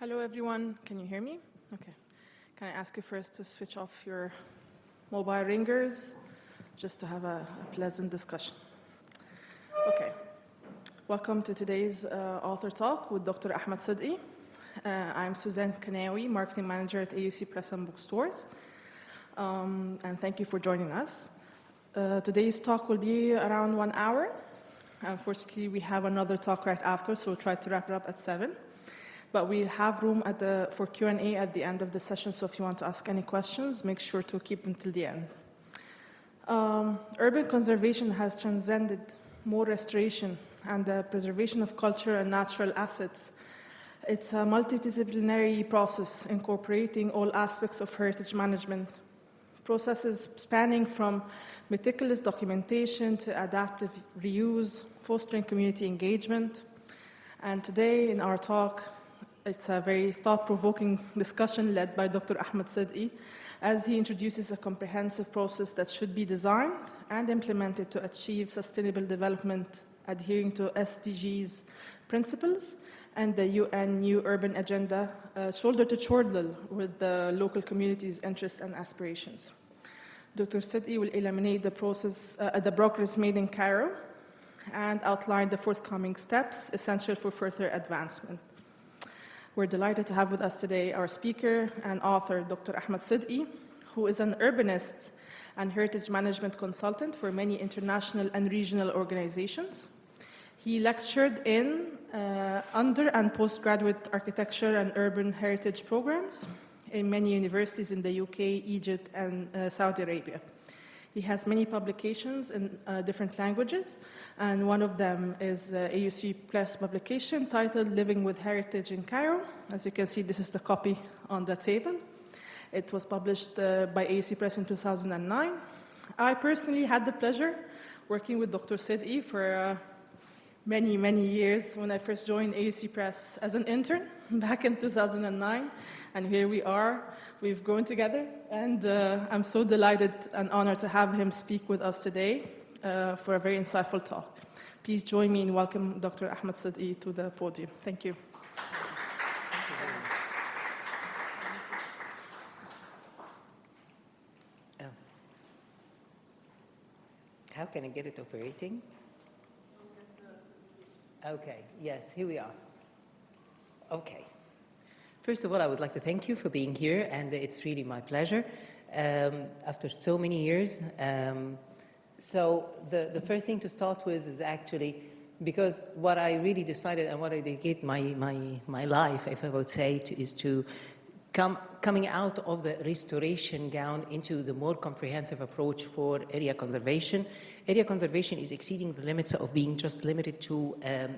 Hello, everyone. Can you hear me? Okay. Can I ask you first to switch off your mobile ringers just to have a pleasant discussion? Okay. Welcome to today's author talk with Dr. Ahmed Sedky. I'm Suzanne Kanawi, Marketing Manager at AUC Press and Bookstores. And thank you for joining us. Today's talk will be around 1 hour. Unfortunately, we have another talk right after, so we'll try to wrap it up at 7. But we have room for Q&A at the end of the session, so if you want to ask any questions, make sure to keep them till the end. Urban conservation has transcended more restoration and the preservation of culture and natural assets. It's a multidisciplinary process incorporating all aspects of heritage management, processes spanning from meticulous documentation to adaptive reuse, fostering community engagement. And today in our talk, it's a very thought-provoking discussion led by Dr. Ahmed Sedky, as he introduces a comprehensive process that should be designed and implemented to achieve sustainable development, adhering to SDGs principles and the UN New Urban Agenda, shoulder to shoulder with the local community's interests and aspirations. Dr. Sedky will illuminate the progress made in Cairo and outline the forthcoming steps essential for further advancement. We're delighted to have with us today our speaker and author, Dr. Ahmed Sedky, who is an urbanist and heritage management consultant for many international and regional organizations. He lectured in under- and postgraduate architecture and urban heritage programs in many universities in the UK, Egypt, and Saudi Arabia. He has many publications in different languages, and one of them is the AUC Press publication titled Living with Heritage in Cairo. As you can see, this is the copy on the table. It was published by AUC Press in 2009. I personally had the pleasure working with Dr. Sedky for many, many years when I first joined AUC Press as an intern back in 2009, and here we are. We've grown together, and I'm so delighted and honored to have him speak with us today for a very insightful talk. Please join me in welcoming Dr. Ahmed Sedky to the podium. Thank you. How can I get it operating? Okay, yes, here we are. Okay. First of all, I would like to thank you for being here, and it's really my pleasure after so many years. So the first thing to start with is actually, because what I really decided and what I dedicate my life, if I would say, is to coming out of the restoration gown into the more comprehensive approach for area conservation. Area conservation is exceeding the limits of being just limited to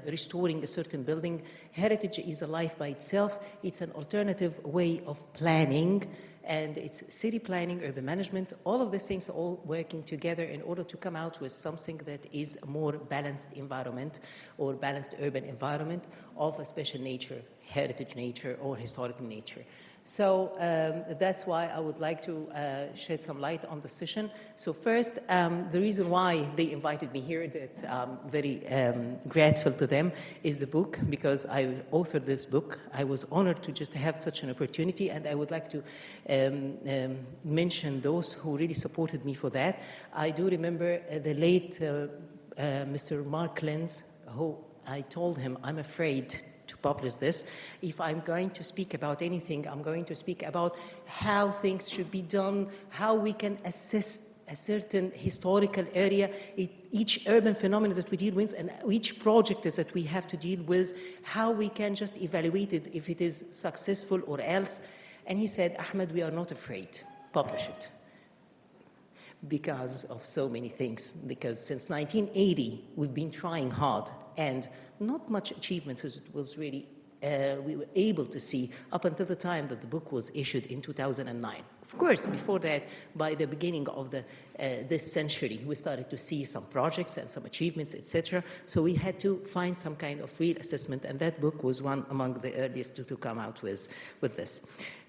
restoring a certain building. Heritage is a life by itself. It's an alternative way of planning, and it's city planning, urban management. All of these things are all working together in order to come out with something that is a more balanced environment or balanced urban environment of a special nature, heritage nature or historical nature. So that's why I would like to shed some light on the session. So first, the reason why they invited me here, that I'm very grateful to them, is the book, because I authored this book. I was honored to just have such an opportunity, and I would like to mention those who really supported me for that. I do remember the late Mr. Mark Lenz, who I told him, I'm afraid to publish this. If I'm going to speak about anything, I'm going to speak about how things should be done, how we can assess a certain historical area, each urban phenomenon that we deal with, and each project that we have to deal with, how we can just evaluate it if it is successful or else. And he said, Ahmed, we are not afraid, publish it. Because of so many things, because since 1980, we've been trying hard, and not much achievements as it was really, we were able to see up until the time that the book was issued in 2009. Of course, before that, by the beginning of this century, we started to see some projects and some achievements, etc. So we had to find some kind of real assessment, and that book was one among the earliest to come out with this.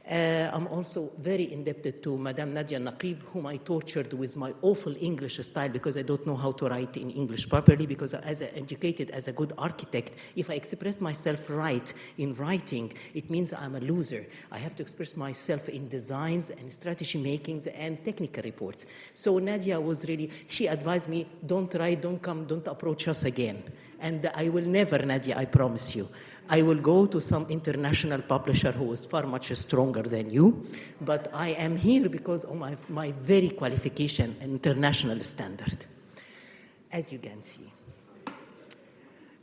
I'm also very indebted to Madame Nadia Naqib, whom I tortured with my awful English style because I don't know how to write in English properly, because as educated as a good architect, if I express myself right in writing, it means I'm a loser. I have to express myself in designs and strategy makings and technical reports. So Nadia was really, she advised me, don't write, don't come, don't approach us again. And I will never, Nadia, I promise you. I will go to some international publisher who is far much stronger than you, but I am here because of my very qualification and international standard, as you can see.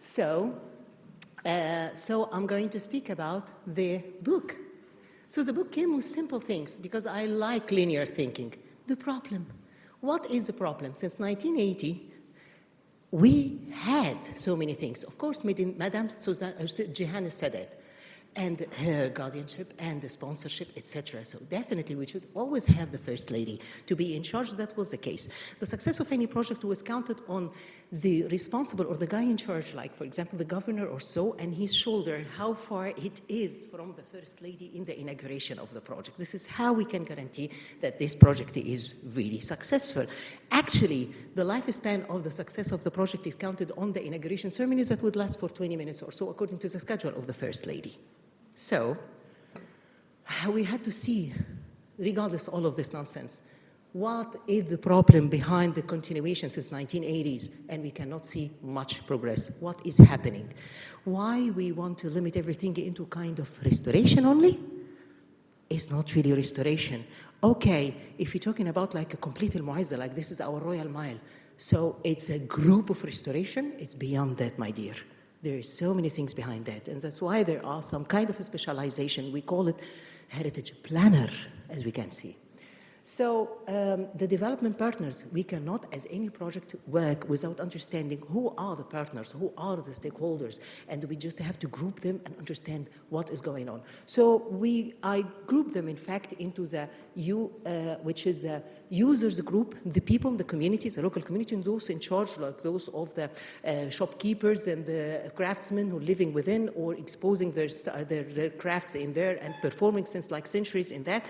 So I'm going to speak about the book. So the book came with simple things because I like linear thinking. The problem. What is the problem? Since 1980, we had so many things. Of course, Madame Jehan Sadat and her guardianship and the sponsorship, etc. So definitely we should always have the First Lady to be in charge. That was the case. The success of any project was counted on the responsible or the guy in charge, like, for example, the governor or so, and his shoulder, how far it is from the First Lady in the inauguration of the project. This is how we can guarantee that this project is really successful. Actually, the lifespan of the success of the project is counted on the inauguration ceremonies that would last for 20 minutes or so, according to the schedule of the First Lady. So we had to see, regardless of all of this nonsense, what is the problem behind the continuation since 1980s, and we cannot see much progress. What is happening? Why we want to limit everything into kind of restoration only? It's not really restoration. Okay, if you're talking about like a complete al-Mu'izza, like this is our Royal Mile, so it's a group of restoration, it's beyond that, my dear. There are so many things behind that, and that's why there are some kind of a specialization. We call it heritage planner, as we can see. So the development partners, we cannot, as any project, work without understanding who are the partners, who are the stakeholders, and we just have to group them and understand what is going on. So I grouped them, in fact, into the which is the users group, the people, the communities, the local community, and those in charge, like those of the shopkeepers and the craftsmen who are living within or exposing their crafts in there and performing since like centuries in that.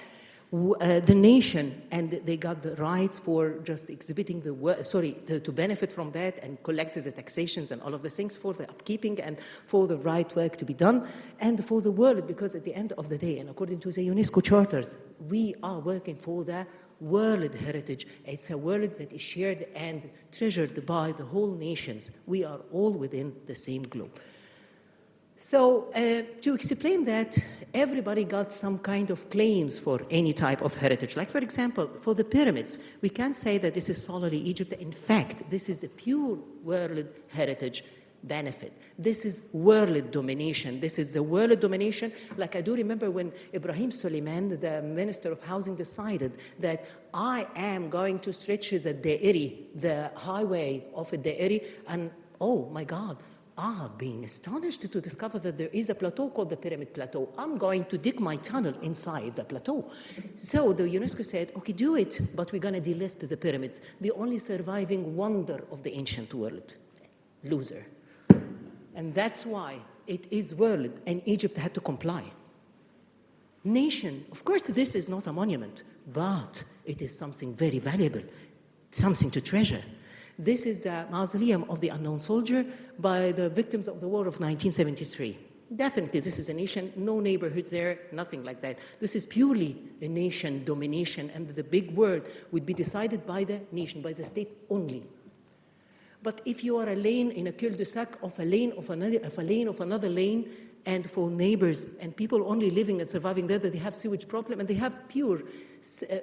The nation, and they got the rights for just exhibiting the work, to benefit from that and collect the taxations and all of the things for the upkeeping and for the right work to be done, and for the world, because at the end of the day, and according to the UNESCO charters, we are working for the world heritage. It's a world that is shared and treasured by the whole nations. We are all within the same globe. So to explain that, everybody got some kind of claims for any type of heritage. Like, for example, for the pyramids, we can't say that this is solely Egypt. In fact, this is a pure world heritage benefit. This is world domination. This is the world domination. Like, I do remember when Ibrahim Suleiman, the Minister of Housing, decided that I am going to stretch the Da'iri, the highway of the Da'iri, and oh my God, I've been astonished to discover that there is a plateau called the Pyramid Plateau. I'm going to dig my tunnel inside the plateau. So the UNESCO said, okay, do it, but we're going to delist the pyramids, the only surviving wonder of the ancient world. Loser. And that's why it is world, and Egypt had to comply. Nation, of course, this is not a monument, but it is something very valuable, something to treasure. This is a mausoleum of the unknown soldier by the victims of the war of 1973. Definitely, this is a nation, no neighborhoods there, nothing like that. This is purely a nation domination, and the big word would be decided by the nation, by the state only. But if you are a lane in a cul-de-sac of a lane of another lane, and for neighbors and people only living and surviving there, that they have sewage problem and they have pure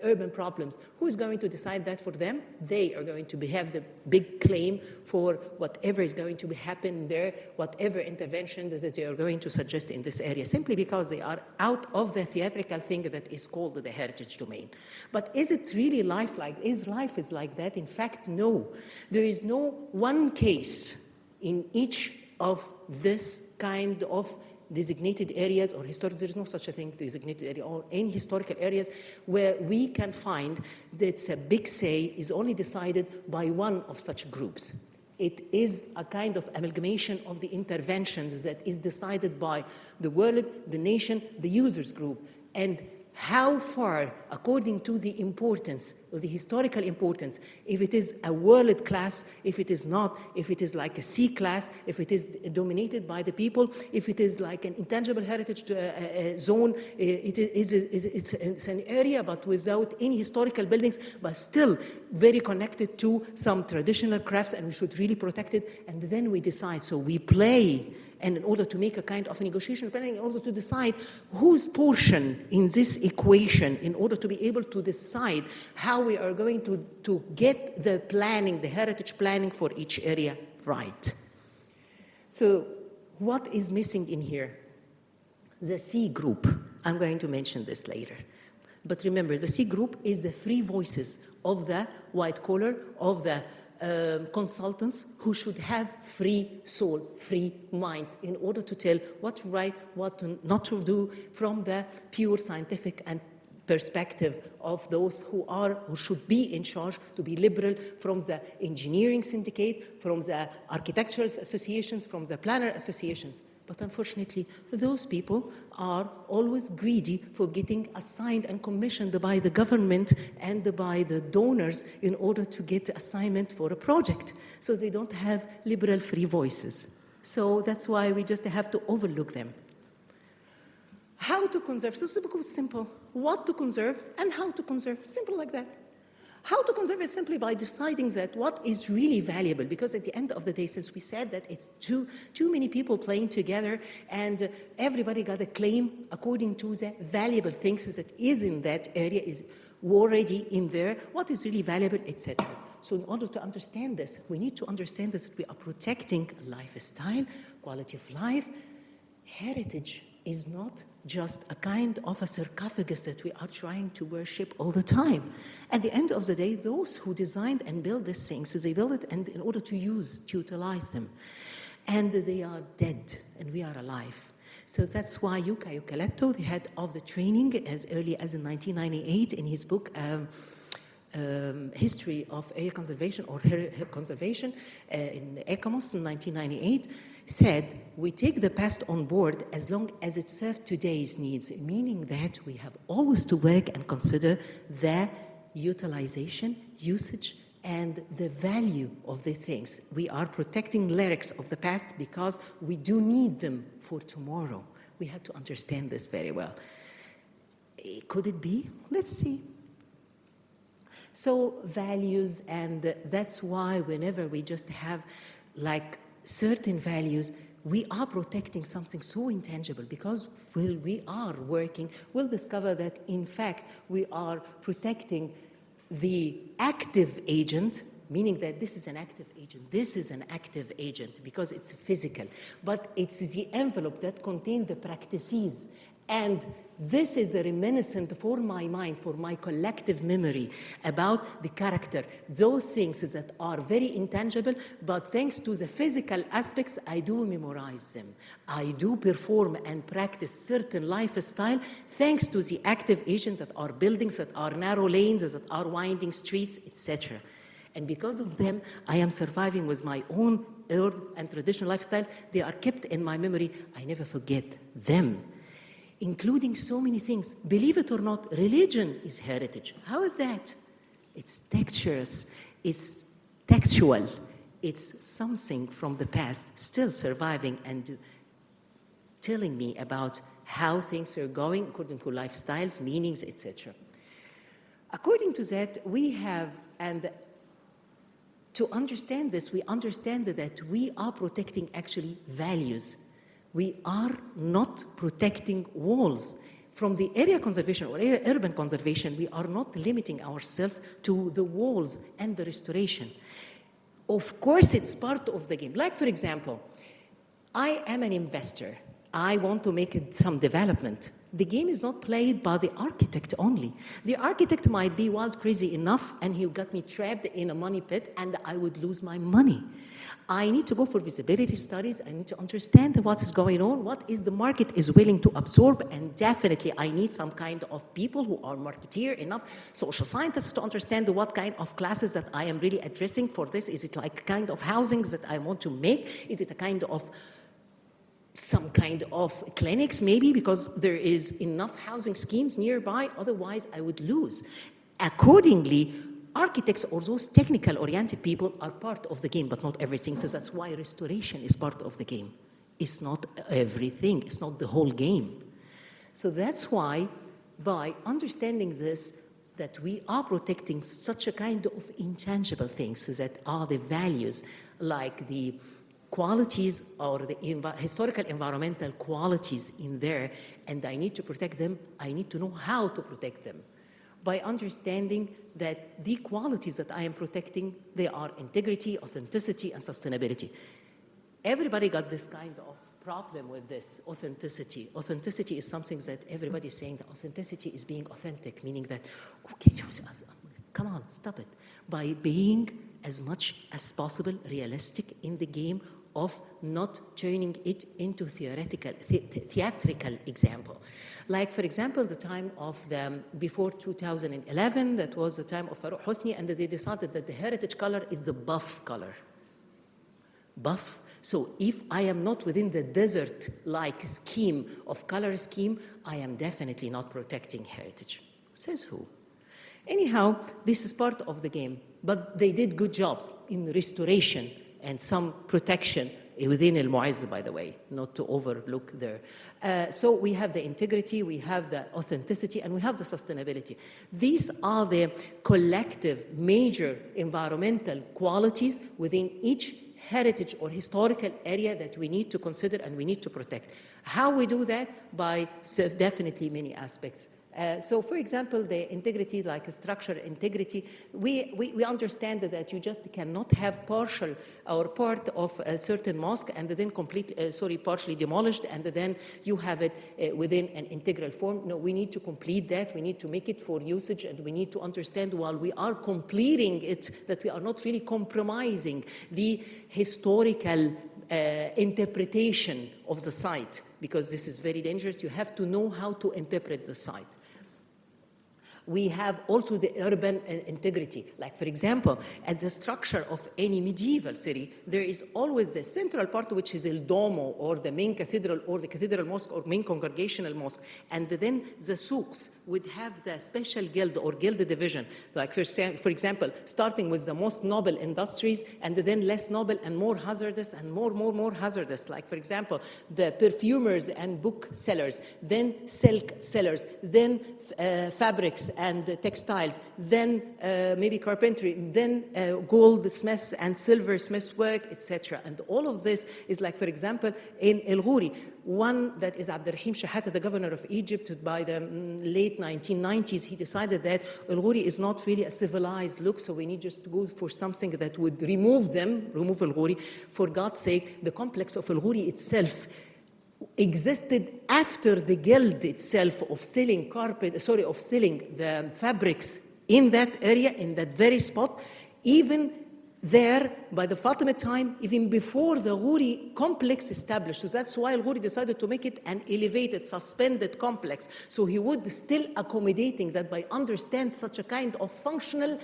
urban problems. Who is going to decide that for them? They are going to have the big claim for whatever is going to happen there, whatever interventions that they are going to suggest in this area, simply because they are out of the theatrical thing that is called the heritage domain. But is it really life like, is life is like that? In fact, no. There is no one case in each of this kind of designated areas or historic, there is no such a thing, designated area, or any historical areas where we can find that a big say is only decided by one of such groups. It is a kind of amalgamation of the interventions that is decided by the world, the nation, the users group. And how far, according to the importance, or the historical importance, if it is a world class, if it is not, if it is like a C class, if it is dominated by the people, if it is like an intangible heritage zone, it's an area but without any historical buildings, but still very connected to some traditional crafts, and we should really protect it. And then we decide. So we play, and in order to make a kind of a negotiation planning, in order to decide whose portion in this equation, in order to be able to decide how we are going to get the planning, the heritage planning for each area right. So what is missing in here? The C group. I'm going to mention this later. But remember, the C group is the free voices of the white collar, of the consultants who should have free soul, free minds, in order to tell what to write, what not to do, from the pure scientific and perspective of those who should be in charge, to be liberal, from the engineering syndicate, from the architectural associations, from the planner associations. But unfortunately, those people are always greedy for getting assigned and commissioned by the government and by the donors in order to get assignment for a project. So they don't have liberal free voices. So that's why we just have to overlook them. How to conserve? This is simple. What to conserve and how to conserve. Simple like that. How to conserve is simply by deciding that what is really valuable, because at the end of the day, since we said that it's too many people playing together and everybody got a claim according to the valuable things that is in that area, is already in there, what is really valuable, etc. So in order to understand this, we need to understand that we are protecting lifestyle, quality of life. Heritage is not just a kind of a sarcophagus that we are trying to worship all the time. At the end of the day, those who designed and built these things, they built it and in order to utilize them. And they are dead, and we are alive. So that's why Yuka Yucaletto, the head of the training, as early as in 1998, in his book, History of Area Conservation, or Conservation, in ECOMOS in 1998, said, we take the past on board as long as it serves today's needs, meaning that we have always to work and consider the utilization, usage, and the value of the things. We are protecting lyrics of the past because we do need them for tomorrow. We have to understand this very well. Could it be? Let's see. So values, and that's why whenever we just have like certain values, we are protecting something so intangible, because when we are working, we'll discover that in fact we are protecting the active agent, meaning that this is an active agent, this is an active agent because it's physical, but it's the envelope that contains the practices. And this is a reminiscent for my mind, for my collective memory about the character, those things that are very intangible, but thanks to the physical aspects, I do memorize them. I do perform and practice certain lifestyle thanks to the active agent that are buildings, that are narrow lanes, that are winding streets, etc. And because of them, I am surviving with my own old and traditional lifestyle. They are kept in my memory. I never forget them, including so many things. Believe it or not, religion is heritage. How is that? It's texturous, it's textual, it's something from the past still surviving and telling me about how things are going according to lifestyles, meanings, etc. According to that, we have, and to understand this, we understand that we are protecting actually values. We are not protecting walls. From the area conservation or urban conservation, we are not limiting ourselves to the walls and the restoration. Of course, it's part of the game. Like, for example, I am an investor. I want to make some development. The game is not played by the architect only. The architect might be wild crazy enough and he got me trapped in a money pit and I would lose my money. I need to go for visibility studies. I need to understand what is going on, what is the market is willing to absorb, and definitely I need some kind of people who are marketeer enough, social scientists, to understand what kind of classes that I am really addressing for this. Is it like kind of housings that I want to make? Is it a kind of some kind of clinics, maybe, because there is enough housing schemes nearby, otherwise I would lose. Accordingly, architects or those technical-oriented people are part of the game, but not everything. So that's why restoration is part of the game. It's not everything. It's not the whole game. So that's why, by understanding this, that we are protecting such a kind of intangible things that are the values, like the qualities or the historical environmental qualities in there, and I need to protect them, I need to know how to protect them. By understanding that the qualities that I am protecting, they are integrity, authenticity, and sustainability. Everybody got this kind of problem with this, authenticity. Authenticity is something that everybody is saying that authenticity is being authentic, meaning that, okay, come on, stop it. By being as much as possible realistic in the game of not turning it into theatrical example. Like, for example, the time of before 2011, that was the time of Farouk Hosni, and they decided that the heritage color is the buff color. Buff. So if I am not within the desert-like scheme of color scheme, I am definitely not protecting heritage. Says who? Anyhow, this is part of the game, but they did good jobs in restoration and some protection within Al Mu'izz, by the way, not to overlook there. So we have the integrity, we have the authenticity, and we have the sustainability. These are the collective major environmental qualities within each heritage or historical area that we need to consider and we need to protect. How we do that? By definitely many aspects. So, for example, the integrity, like structure integrity, we understand that you just cannot have partial or part of a certain mosque and then partially demolished, and then you have it within an integral form. No, we need to complete that. We need to make it for usage, and we need to understand while we are completing it that we are not really compromising the historical interpretation of the site, because this is very dangerous. You have to know how to interpret the site. We have also the urban integrity. Like, for example, at the structure of any medieval city, there is always the central part, which is El Domo, or the main cathedral, or the cathedral mosque, or main congregational mosque. And then the souks would have the special guild or guild division. Like, for example, starting with the most noble industries, and then less noble and more hazardous and more hazardous. Like, for example, the perfumers and booksellers, then silk sellers, then fabrics and textiles, then maybe carpentry, then goldsmiths and silversmiths work, etc. And all of this is like, for example, in El Ghuri, one that is Abdurrahim Shahata, the governor of Egypt, by the late 1990s, he decided that El Ghuri is not really a civilized look, so we need just to go for something that would remove El Ghuri. For God's sake, the complex of El Ghuri itself existed after the guild itself of selling the fabrics in that area, in that very spot, even there by the Fatimid time, even before the Ghuri complex established. So that's why Al-Ghuri decided to make it an elevated, suspended complex. So he would still accommodating that by understand such a kind of functional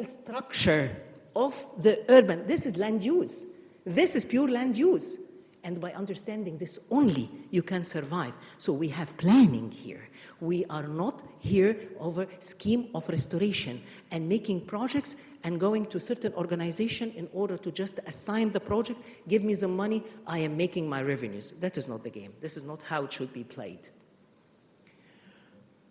structure of the urban. This is land use. This is pure land use. And by understanding this only, you can survive. So we have planning here. We are not here over scheme of restoration and making projects and going to certain organization in order to just assign the project, give me the money, I am making my revenues. That is not the game. This is not how it should be played.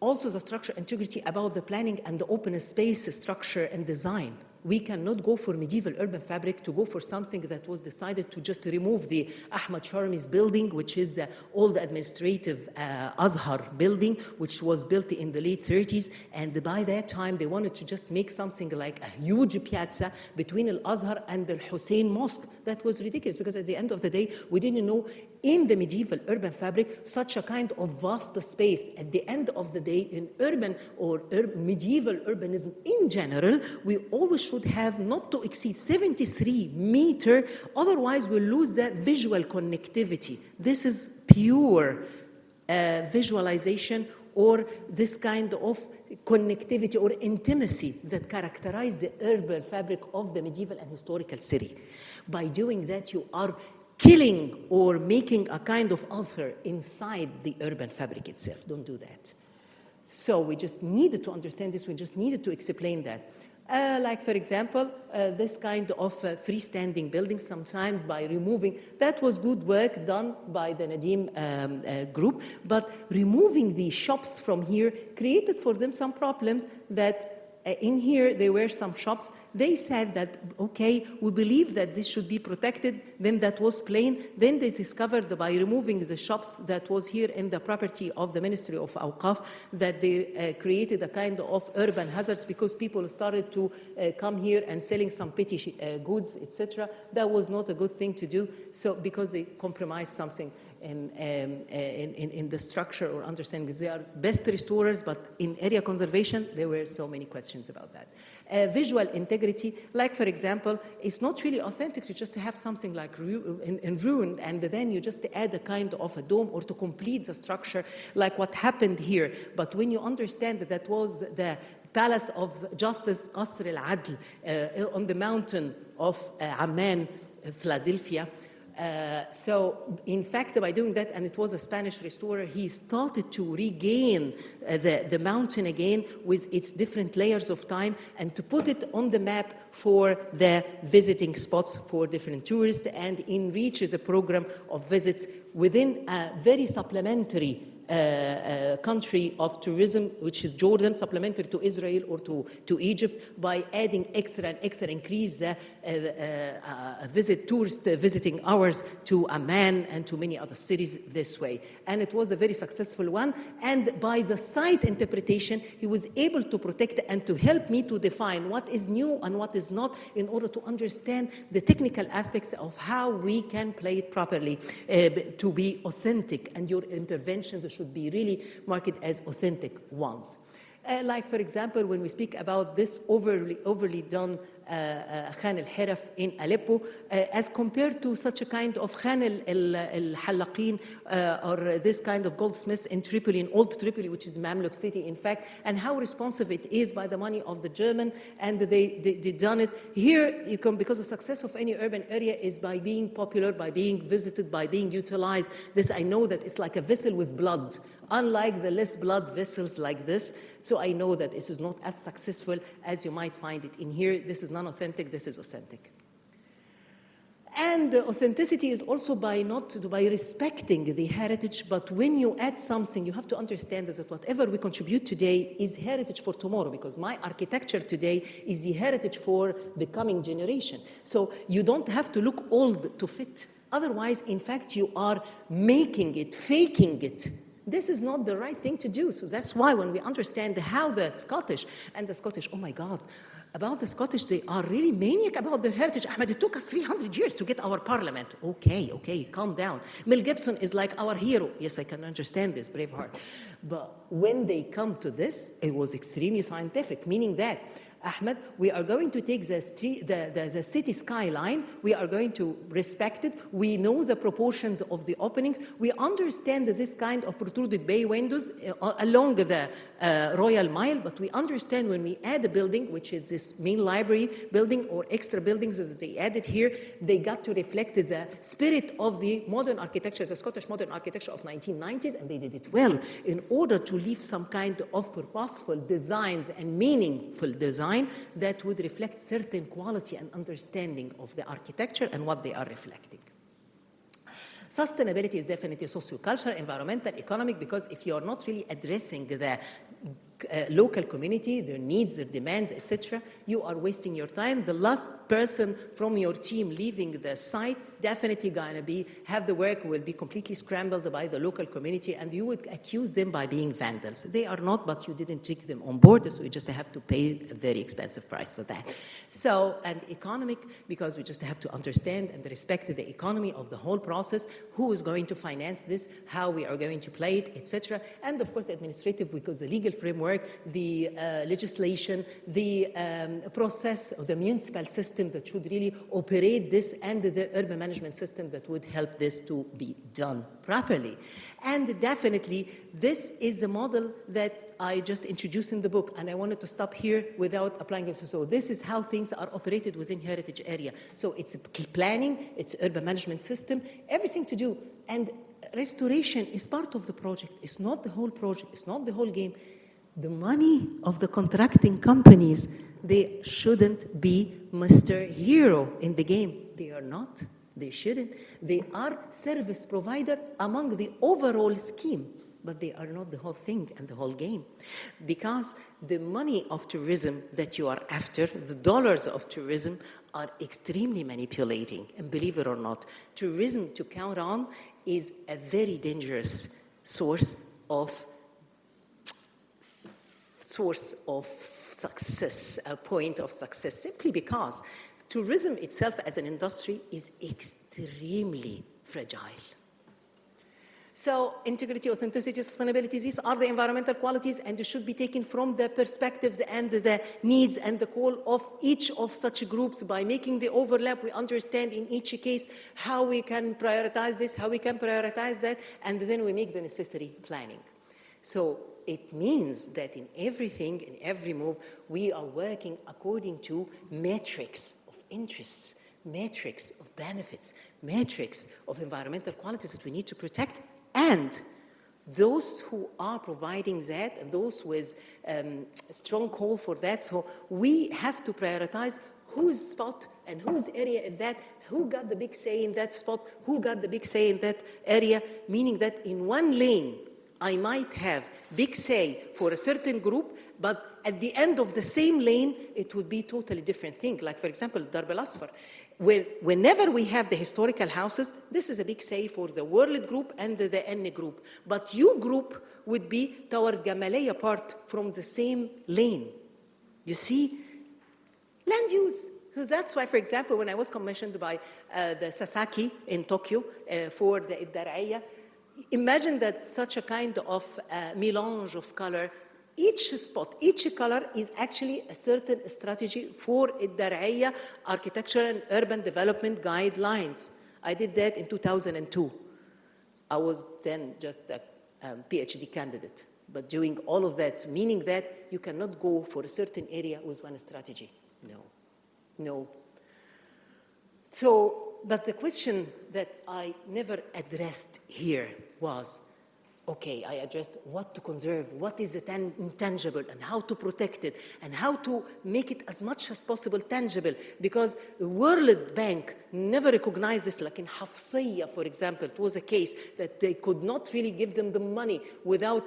Also, the structure integrity about the planning and the open space structure and design. We cannot go for medieval urban fabric to go for something that was decided to just remove the Ahmad Sharmi's building, which is the old administrative Azhar building, which was built in the late 30s. And by that time, they wanted to just make something like a huge piazza between Al-Azhar and the Hussein Mosque. That was ridiculous, because at the end of the day, we didn't know in the medieval urban fabric such a kind of vast space. At the end of the day, in urban or medieval urbanism in general, we always should have not to exceed 73 meters, otherwise we'll lose that visual connectivity. This is pure visualization, or this kind of connectivity or intimacy that characterize the urban fabric of the medieval and historical city. By doing that, you are killing or making a kind of author inside the urban fabric itself. Don't do that. So we just needed to understand this. We just needed to explain that. Like, for example, this kind of freestanding building sometimes by removing, that was good work done by the Nadim group, but removing the shops from here created for them some problems that in here there were some shops. They said that, okay, we believe that this should be protected. Then that was plain. Then they discovered by removing the shops that was here in the property of the Ministry of Awqaf that they created a kind of urban hazards because people started to come here and selling some petty goods, etc. That was not a good thing to do. So because they compromised something in the structure or understanding. They are best restorers, but in area conservation, there were so many questions about that. Visual integrity, like for example, it's not really authentic to just have something like in ruin and then you just add a kind of a dome or to complete the structure like what happened here. But when you understand that that was the Palace of Justice, Qasr al-Adl, on the mountain of Amman, Philadelphia, so, in fact, by doing that, and it was a Spanish restorer, he started to regain the mountain again with its different layers of time and to put it on the map for the visiting spots for different tourists and enriches a program of visits within a very supplementary country of tourism, which is Jordan, supplementary to Israel or to Egypt, by adding extra and extra increase the tourist visiting hours to Amman and to many other cities this way. And it was a very successful one. And by the site interpretation, he was able to protect and to help me to define what is new and what is not in order to understand the technical aspects of how we can play it properly to be authentic, and your interventions should be really marked as authentic ones. Like, for example, when we speak about this overly done Khan al-Hiraf in Aleppo, as compared to such a kind of Khan al-Halaqin or this kind of goldsmiths in Tripoli, in old Tripoli, which is Mamluk city, in fact, and how responsive it is by the money of the German, and they done it. Here, you come, because the success of any urban area is by being popular, by being visited, by being utilized. This, I know that it's like a vessel with blood, unlike the less blood vessels like this. So I know that this is not as successful as you might find it in here. This is non-authentic, this is authentic. And authenticity is also by respecting the heritage, but when you add something, you have to understand that whatever we contribute today is heritage for tomorrow, because my architecture today is the heritage for the coming generation. So you don't have to look old to fit. Otherwise, in fact, you are making it, faking it. This is not the right thing to do. So that's why when we understand how the Scottish, oh my God, about the Scottish, they are really maniac about their heritage. Ahmed, it took us 300 years to get our parliament. Okay, calm down. Mel Gibson is like our hero. Yes, I can understand this, Braveheart. But when they come to this, it was extremely scientific, meaning that, Ahmed, we are going to take the city skyline, we are going to respect it, we know the proportions of the openings, we understand this kind of protruded bay windows along the Royal Mile, but we understand when we add a building, which is this main library building or extra buildings as they added here, they got to reflect the spirit of the modern architecture, the Scottish modern architecture of 1990s, and they did it well in order to leave some kind of purposeful designs and meaningful design that would reflect certain quality and understanding of the architecture and what they are reflecting. Sustainability is definitely socio-cultural, environmental, economic, because if you are not really addressing the local community, their needs, their demands, etc., you are wasting your time. The last person from your team leaving the site definitely going to have the work will be completely scrambled by the local community, and you would accuse them by being vandals. They are not, but you didn't take them on board, so you just have to pay a very expensive price for that. So, and economic, because we just have to understand and respect the economy of the whole process, who is going to finance this, how we are going to play it, etc. And of course, administrative, because the legal framework, the legislation, the process of the municipal system that should really operate this, and the urban management management system that would help this to be done properly. And definitely, this is the model that I just introduced in the book, and I wanted to stop here without applying it. So this is how things are operated within heritage area. So it's planning, it's urban management system, everything to do. And restoration is part of the project. It's not the whole project. It's not the whole game. The money of the contracting companies, they shouldn't be Mr. Hero in the game. They are not. They shouldn't. They are service provider among the overall scheme, but they are not the whole thing and the whole game. Because the money of tourism that you are after, the dollars of tourism, are extremely manipulating. And believe it or not, tourism to count on is a very dangerous source of success, a point of success, simply because tourism itself as an industry is extremely fragile. So integrity, authenticity, sustainability, these are the environmental qualities, and they should be taken from the perspectives and the needs and the call of each of such groups. By making the overlap, we understand in each case how we can prioritize this, how we can prioritize that, and then we make the necessary planning. So it means that in everything, in every move, we are working according to metrics of interests, metrics of benefits, metrics of environmental qualities that we need to protect. And those who are providing that, and those with a strong call for that, so we have to prioritize whose spot and whose area is that, who got the big say in that spot, who got the big say in that area, meaning that in one lane, I might have big say for a certain group, but at the end of the same lane, it would be totally different thing. Like, for example, Darb al-Asfar, where whenever we have the historical houses, this is a big say for the World group and the N group. But U group would be Tower Gamalaya part from the same lane. You see? Land use. So that's why, for example, when I was commissioned by the Sasaki in Tokyo for the Iddaraiya, imagine that such a kind of melange of color. Each spot, each color is actually a certain strategy for Iddaraiya architecture and urban development guidelines. I did that in 2002. I was then just a PhD candidate, but doing all of that, meaning that you cannot go for a certain area with one strategy. No. So, but the question that I never addressed here was, okay, I addressed what to conserve, what is the intangible, and how to protect it, and how to make it as much as possible tangible, because the World Bank never recognized this. Like in Hafsiyya, for example, it was a case that they could not really give them the money without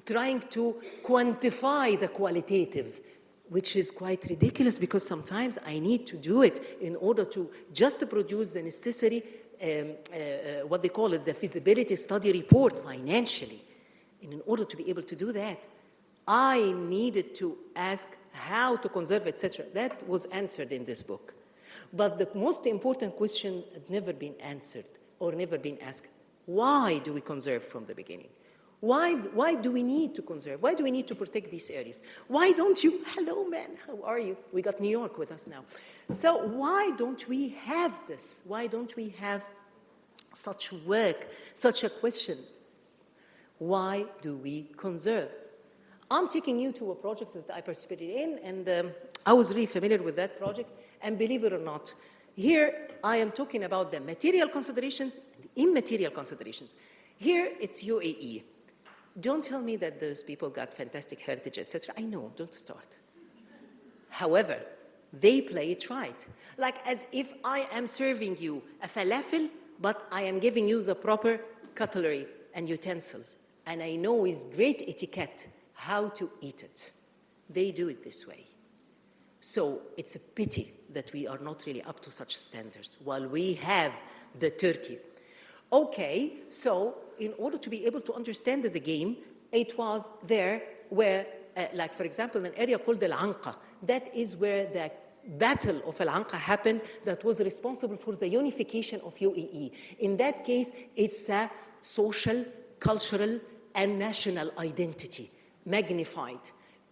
trying to quantify the qualitative, which is quite ridiculous, because sometimes I need to do it in order to just to produce the necessary what they call it, the feasibility study report financially. And in order to be able to do that, I needed to ask how to conserve, etc. That was answered in this book. But the most important question had never been answered or never been asked. Why do we conserve from the beginning? Why do we need to conserve? Why do we need to protect these areas? Why don't you, hello man, how are you? We got New York with us now. So why don't we have this? Why don't we have such work, such a question? Why do we conserve? I'm taking you to a project that I participated in, and I was really familiar with that project. And believe it or not, here I am talking about the material considerations and immaterial considerations. Here it's UAE. Don't tell me that those people got fantastic heritage, etc. I know, don't start. However, they play it right. Like as if I am serving you a falafel, but I am giving you the proper cutlery and utensils. And I know with great etiquette how to eat it. They do it this way. So it's a pity that we are not really up to such standards while we have the Turkey. Okay, so in order to be able to understand the game, it was there where, like for example, an area called Al-Anqa. That is where the Battle of Al-Anqa happened that was responsible for the unification of UAE. In that case, it's a social, cultural, and national identity, magnified.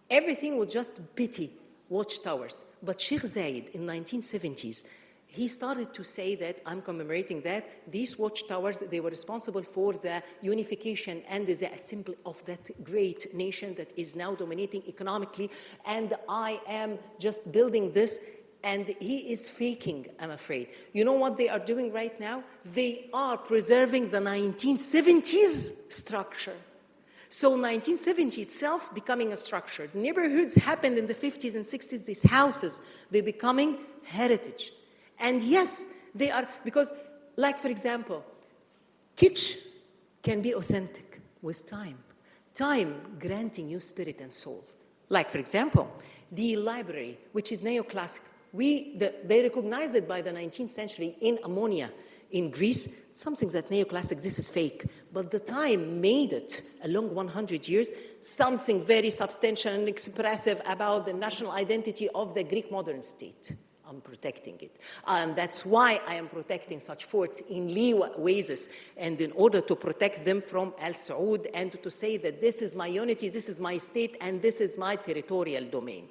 Everything was just petty watchtowers. But Sheikh Zayed in 1970s, he started to say that, I'm commemorating that, these watchtowers, they were responsible for the unification and the assembly of that great nation that is now dominating economically, and I am just building this, and he is faking, I'm afraid. You know what they are doing right now? They are preserving the 1970s structure. So 1970 itself becoming a structure. Neighborhoods happened in the 50s and 60s, these houses, they're becoming heritage. And yes, they are, because, like, for example, kitsch can be authentic with time. Time granting you spirit and soul. Like, for example, the library, which is neoclassic. They recognized it by the 19th century in Ammonia in Greece, something that neoclassic, this is fake. But the time made it, along 100 years, something very substantial and expressive about the national identity of the Greek modern state. I'm protecting it. And that's why I am protecting such forts in Lee Oasis, and in order to protect them from Al Saud, and to say that this is my unity, this is my state, and this is my territorial domain.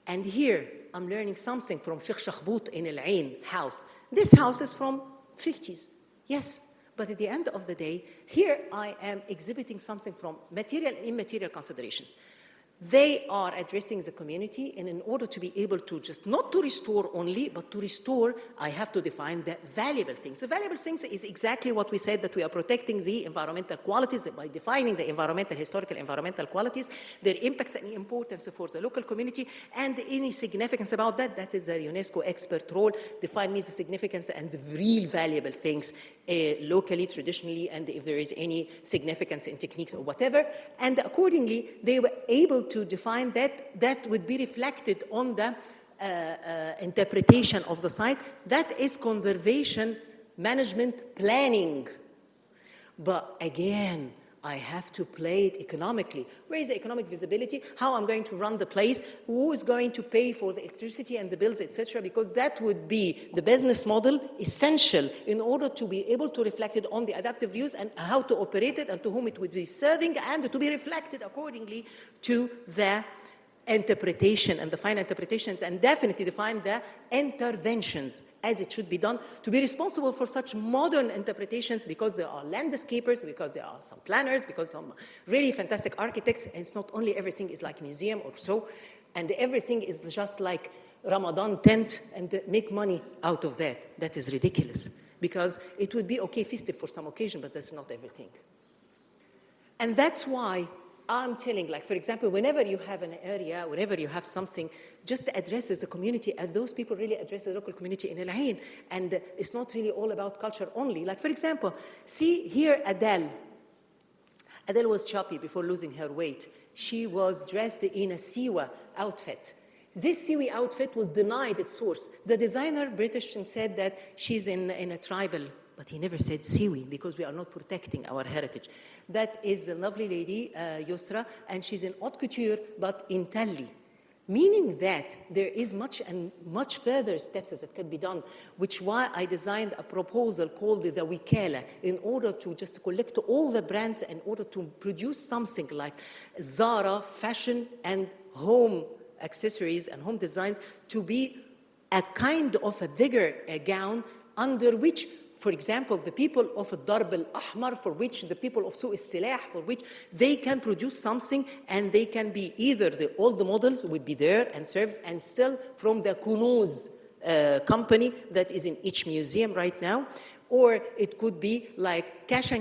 And here, I'm learning something from Sheikh Shakhbout in Al Ain house. This house is from 50s, yes. But at the end of the day, here I am exhibiting something from material and immaterial considerations. They are addressing the community, and in order to be able to just not to restore only, but to restore, I have to define the valuable things. The valuable things is exactly what we said, that we are protecting the environmental qualities by defining the environmental, historical environmental qualities, their impacts and importance for the local community, and any significance about that. That is the UNESCO expert role, define me the significance and the real valuable things locally, traditionally, and if there is any significance in techniques or whatever. And accordingly, they were able to define that would be reflected on the interpretation of the site. That is conservation management planning. But again, I have to play it economically. Where is the economic visibility? How I'm going to run the place? Who is going to pay for the electricity and the bills, etc.? Because that would be the business model essential in order to be able to reflect it on the adaptive use and how to operate it and to whom it would be serving, and to be reflected accordingly to the interpretation and the final interpretations, and definitely define the interventions as it should be done to be responsible for such modern interpretations, because there are landscapers, because there are some planners, because some really fantastic architects, and it's not only everything is like museum or so, and everything is just like Ramadan tent and make money out of that. That is ridiculous, because it would be okay festive for some occasion, but that's not everything. And that's why I'm telling, like, for example, whenever you have an area, whenever you have something, just addresses the community, and those people really address the local community in Al Ain. And it's not really all about culture only. Like, for example, see here Adele. Adele was chubby before losing her weight. She was dressed in a Siwa outfit. This Siwi outfit was denied its source. The designer, British, said that she's in a tribal, but he never said Siwi, because we are not protecting our heritage. That is the lovely lady, Yusra, and she's in haute couture, but in Talli. Meaning that there is much further steps that can be done, which why I designed a proposal called the Wikala, in order to just collect all the brands in order to produce something like Zara, fashion, and home accessories and home designs, to be a kind of a bigger gown under which, for example, the people of Darb al-Ahmar, for which the people of Suq al-Silah, for which they can produce something, and they can be either all the models would be there and served and sell from the Kunuz company that is in each museum right now, or it could be like cash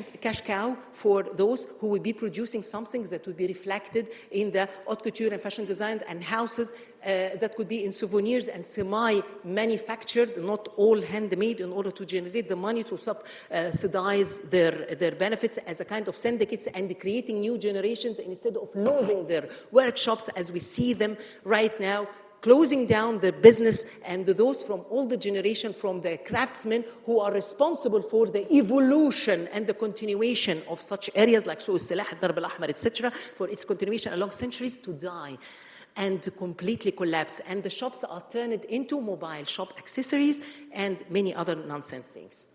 cow for those who would be producing something that would be reflected in the haute couture and fashion design, and houses that could be in souvenirs and semi-manufactured, not all handmade, in order to generate the money to subsidize their benefits as a kind of syndicates, and creating new generations instead of losing their workshops as we see them right now, closing down the business, and those from all the generation, from the craftsmen who are responsible for the evolution and the continuation of such areas like Suq al-Silah, Darb al-Ahmar, etc., for its continuation along centuries, to die and to completely collapse. And the shops are turned into mobile shop accessories and many other nonsense things.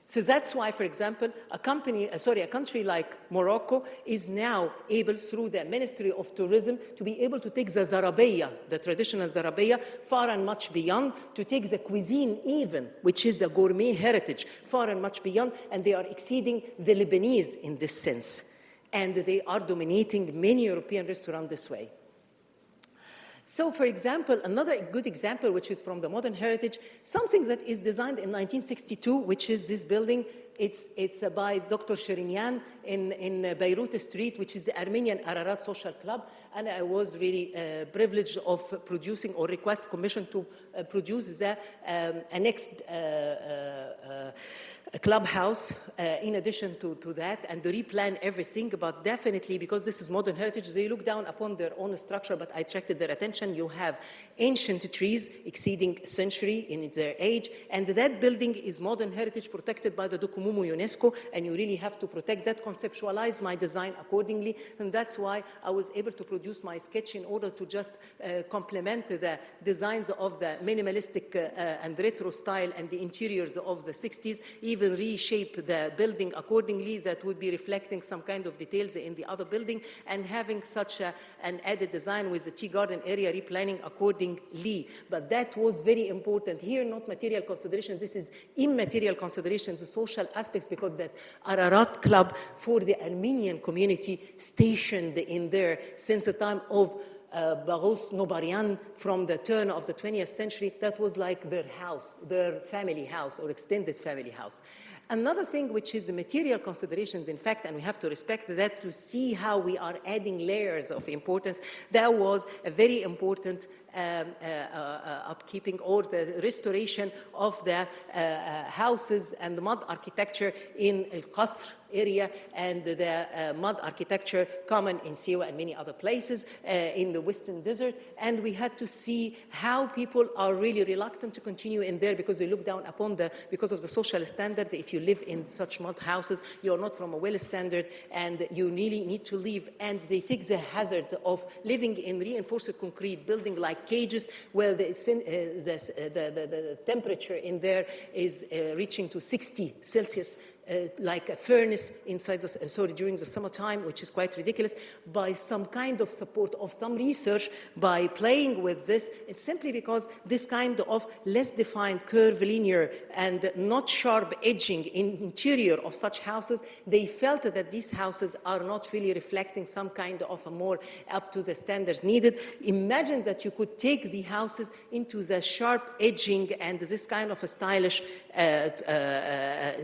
So that's why, for example, a country like Morocco is now able, through the Ministry of Tourism, to be able to take the Zarabeya, the traditional Zarabeya, far and much beyond, to take the cuisine even, which is a gourmet heritage, far and much beyond, and they are exceeding the Lebanese in this sense. And they are dominating many European restaurants this way. So, for example, another good example, which is from the modern heritage, something that is designed in 1962, which is this building. It's by Dr. Shirinyan in Beirut Street, which is the Armenian Ararat Social Club. And I was really privileged of producing or commissioned to produce the annexed clubhouse in addition to that, and to replan everything. But definitely, because this is modern heritage, they look down upon their own structure, but I attracted their attention. You have ancient trees exceeding a century in their age, and that building is modern heritage protected by the Dokumumu UNESCO, and you really have to protect that. Conceptualized my design accordingly, and that's why I was able to produce my sketch in order to just complement the designs of the minimalistic and retro style and the interiors of the 60s, even reshape the building accordingly that would be reflecting some kind of details in the other building, and having such an added design with the tea garden area replanning accordingly. But that was very important. Here, not material considerations, this is immaterial considerations, the social aspects, because that Ararat Club for the Armenian community stationed in there since the time of Barros Nobarian, from the turn of the 20th century. That was like their house, their family house or extended family house. Another thing, which is the material considerations, in fact, and we have to respect that to see how we are adding layers of importance, that was a very important upkeeping or the restoration of the houses and the mud architecture in El Qasr area, and the mud architecture common in Siwa and many other places in the Western Desert. And we had to see how people are really reluctant to continue in there because they look down upon because of the social standards. If you live in such mud houses, you're not from a well standard and you really need to leave. And they take the hazards of living in reinforced concrete building like cages, where the temperature in there is reaching to 60 Celsius. Like a furnace inside during the summertime, which is quite ridiculous. By some kind of support of some research, by playing with this, it's simply because this kind of less defined curvilinear and not sharp edging in interior of such houses, they felt that these houses are not really reflecting some kind of a more up to the standards needed. Imagine that you could take the houses into the sharp edging and this kind of a stylish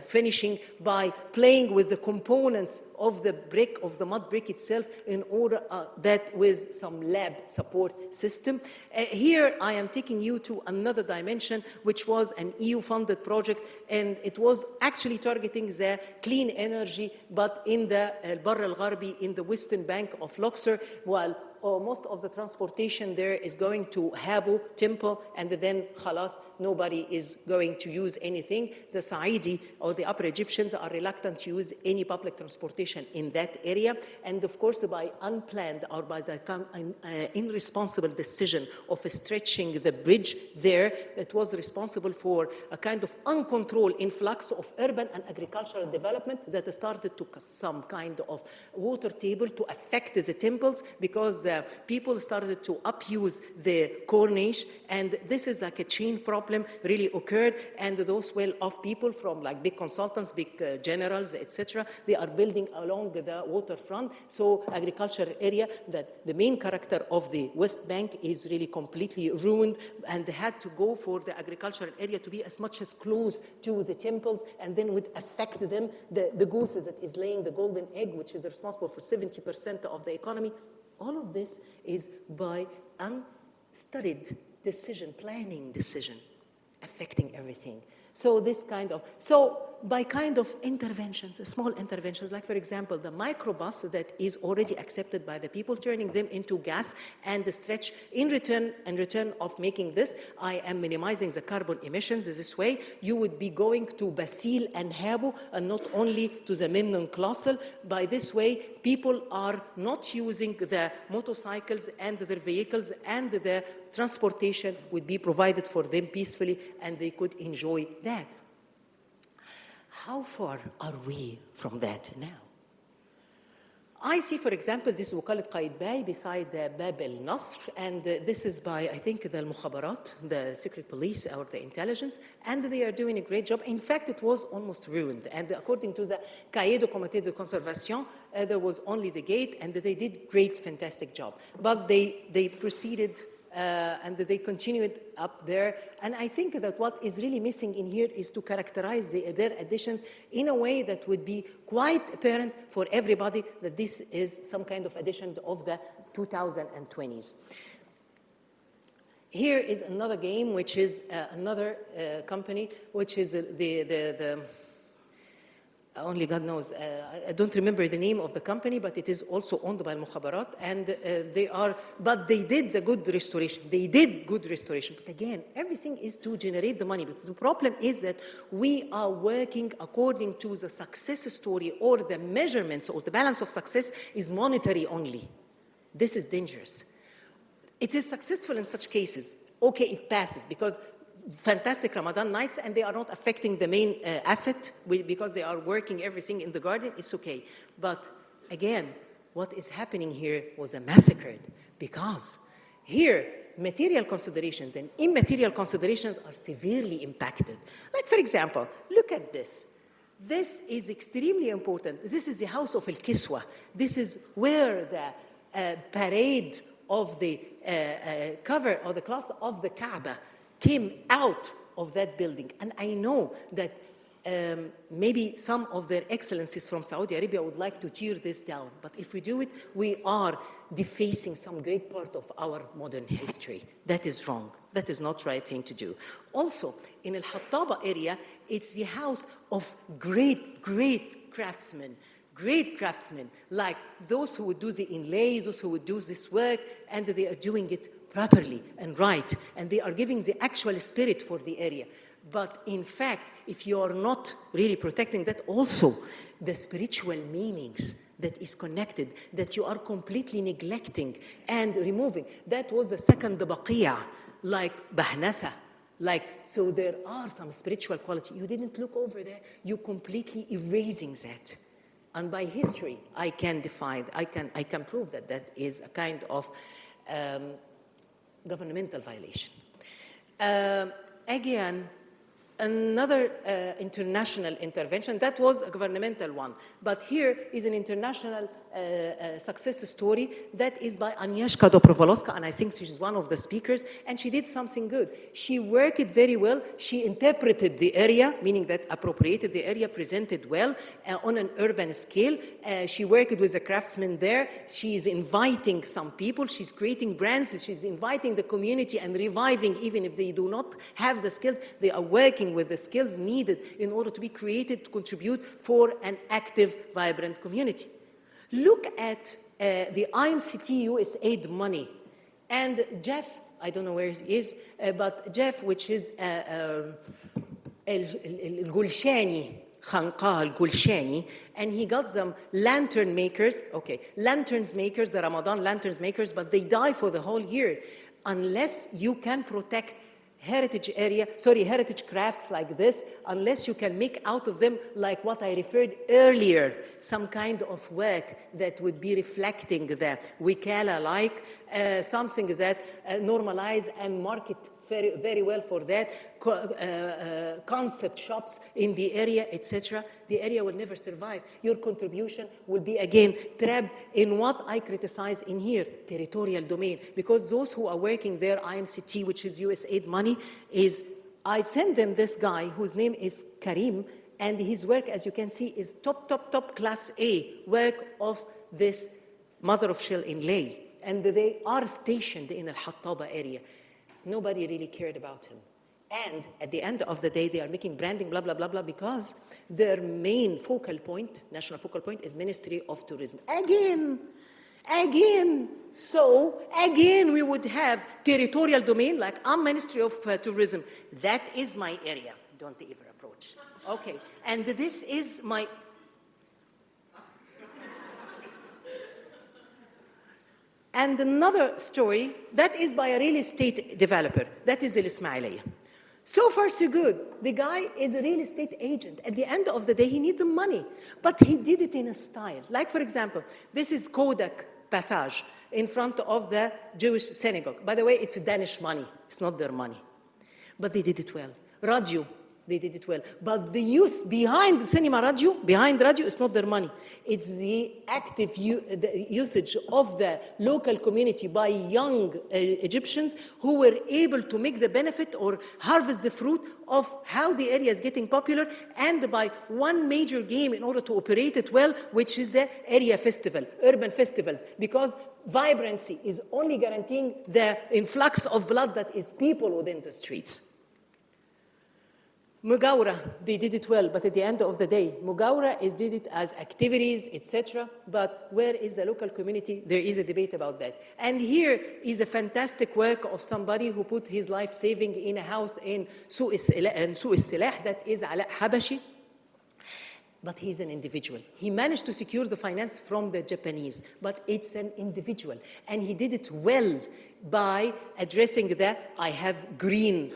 finishing by playing with the components of the brick, of the mud brick itself, in order that with some lab support system. Here I am taking you to another dimension, which was an EU-funded project, and it was actually targeting the clean energy, but in the Barra al-Gharbi, in the western bank of Luxor, while most of the transportation there is going to Habu temple, and then khalas, nobody is going to use anything. The Saidi or the Upper Egyptians are reluctant to use any public transportation in that area. And of course, by unplanned or by the irresponsible decision of stretching the bridge there, that was responsible for a kind of uncontrolled influx of urban and agricultural development that started to some kind of water table to affect the temples, because people started to abuse the corniche, and this is like a chain problem really occurred. And those well-off people from like big consultants, big generals, etc., they are building along the waterfront. So agriculture area, that the main character of the West Bank, is really completely ruined, and they had to go for the agricultural area to be as much as close to the temples, and then would affect them. The goose that is laying the golden egg, which is responsible for 70% of the economy. All of this is by unstudied decision, planning decision, affecting everything. So this kind of, by kind of interventions, small interventions, like for example, the microbus that is already accepted by the people, turning them into gas, and the stretch in return of making this, I am minimizing the carbon emissions. This way, you would be going to Basil and Habu, and not only to the Memnon Colossal. By this way, people are not using the motorcycles and their vehicles, and the transportation would be provided for them peacefully, and they could enjoy that. How far are we from that now? I see, for example, this Wakalat Qaidbay beside Bab al-Nasr, and this is by, I think, the Al-Mukhabarat, the secret police or the intelligence, and they are doing a great job. In fact, it was almost ruined, and according to the Cahier de Comité de Conservation, there was only the gate, and they did great, fantastic job. But they proceeded and they continued up there. And I think that what is really missing in here is to characterize their additions in a way that would be quite apparent for everybody that this is some kind of addition of the 2020s. Here is another game, which is another company, which is the only God knows. I don't remember the name of the company, but it is also owned by Al-Mukhabarat, and but they did the good restoration. They did good restoration. But again, everything is to generate the money. But the problem is that we are working according to the success story, or the measurements, or the balance of success is monetary only. This is dangerous. It is successful in such cases. Okay, it passes because fantastic Ramadan nights, and they are not affecting the main asset because they are working everything in the garden. It's okay. But again, what is happening here was a massacre, because here material considerations and immaterial considerations are severely impacted. Like, for example, look at this. This is extremely important. This is the house of Al-Kiswa. This is where the parade of the cover or the class of the Kaaba came out of that building. And I know that maybe some of their excellencies from Saudi Arabia would like to tear this down. But if we do it, we are defacing some great part of our modern history. That is wrong. That is not the right thing to do. Also, in Al-Hattaba area, it's the house of great craftsmen, like those who would do the inlays, those who would do this work, and they are doing it properly and right, and they are giving the actual spirit for the area. But in fact, if you are not really protecting that, also the spiritual meanings that is connected, that you are completely neglecting and removing. That was the second baqiyah, like Bahnasa. So there are some spiritual quality. You didn't look over there. You completely erasing that. And by history, I can prove that that is a kind of governmental violation. Again, another international intervention. That was a governmental one. But here is an international success story that is by Agnieszka Dobrowolska, and I think she's one of the speakers, and she did something good. She worked it very well. She interpreted the area, meaning that appropriated the area, presented well on an urban scale. She worked with the craftsmen there. She's inviting some people. She's creating brands. She's inviting the community and reviving, even if they do not have the skills. They are working with the skills needed in order to be created to contribute for an active, vibrant community. Look at the IMCT USAID money. And Jeff, I don't know where he is, but Jeff, which is Gulshani, Khanqa al-Gulshani, and he got some lantern makers, lanterns makers, the Ramadan lanterns makers, but they die for the whole year. Unless you can protect heritage crafts like this, unless you can make out of them, like what I referred earlier, some kind of work that would be reflecting the Wikala-like, something that normalize and market very, very well for that, concept shops in the area, etc. The area will never survive. Your contribution will be, again, trapped in what I criticize in here, territorial domain. Because those who are working there, IMCT, which is USAID money, I send them this guy whose name is Karim, and his work, as you can see, is top class A work of this mother of shell inlay. And they are stationed in Al-Hattaba area. Nobody really cared about him. And at the end of the day, they are making branding, blah, blah, blah, blah, because their main focal point, national focal point, is Ministry of Tourism. Again. So, again, we would have territorial domain, like I'm Ministry of Tourism. That is my area. Don't ever approach. Okay. And this is my... And another story, that is by a real estate developer. That is Al Ismailiyah. So far, so good. The guy is a real estate agent. At the end of the day, he needs the money. But he did it in a style. Like, for example, this is Kodak Passage in front of the Jewish synagogue. By the way, it's Danish money. It's not their money. But they did it well. Radio, they did it well. But the use behind the cinema radio, behind radio, is not their money. It's the active the usage of the local community by young Egyptians who were able to make the benefit or harvest the fruit of how the area is getting popular, and by one major game in order to operate it well, which is the area festival, urban festivals, because vibrancy is only guaranteeing the influx of blood that is people within the streets. Mugawra, they did it well, but at the end of the day, Mugawra did it as activities, etc. But where is the local community? There is a debate about that. And here is a fantastic work of somebody who put his life saving in a house in Suq al-Silah, that is Ala Habashi. But he's an individual. He managed to secure the finance from the Japanese, but it's an individual. And he did it well by addressing the, I have green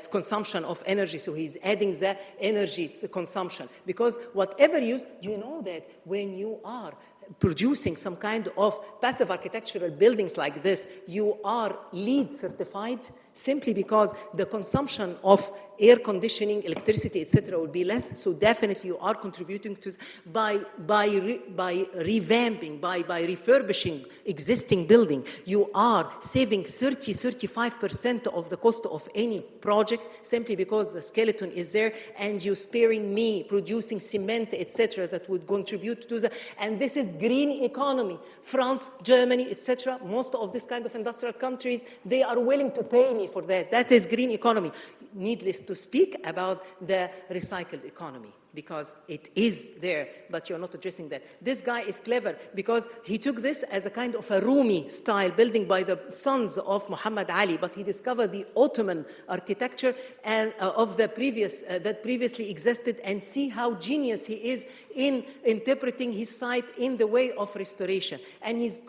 consumption of energy, so he's adding the energy consumption. Because whatever use, you know that when you are producing some kind of passive architectural buildings like this, you are LEED certified simply because the consumption of air conditioning, electricity, etc. will be less. So definitely you are contributing to, by revamping, by refurbishing existing building, you are saving 35% of the cost of any project simply because the skeleton is there, and you're sparing me producing cement, etc. that would contribute to the, and this is green economy. France, Germany, etc. Most of this kind of industrial countries, they are willing to pay me for that. That is green economy. Needless to speak about the recycled economy, because it is there, but you're not addressing that. This guy is clever because he took this as a kind of a Rumi style building by the sons of Muhammad Ali, but he discovered the Ottoman architecture and of the previous that previously existed, and see how genius he is in interpreting his site in the way of restoration. And he's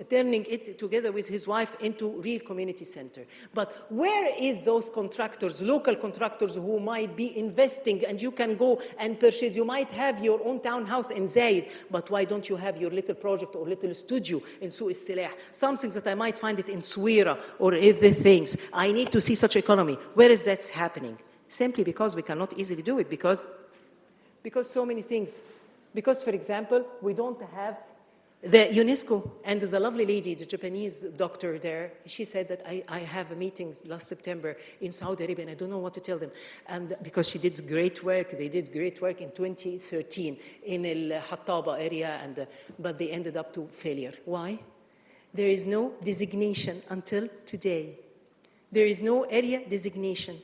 turning it together with his wife into real community center. But where is those contractors, local contractors who might be investing, and you can go and purchase, you might have your own townhouse in Zaid, but why don't you have your little project or little studio in Suq al-Silah? Something that I might find it in Suira or other things. I need to see such economy. Where is that happening? Simply because we cannot easily do it, because so many things. Because, for example, we don't have the UNESCO, and the lovely lady, the Japanese doctor there, she said that I have a meeting last September in Saudi Arabia, and I don't know what to tell them. And because she did great work, they did great work in 2013 in Al-Hattaba area, but they ended up to failure. Why? There is no designation until today. There is no area designation.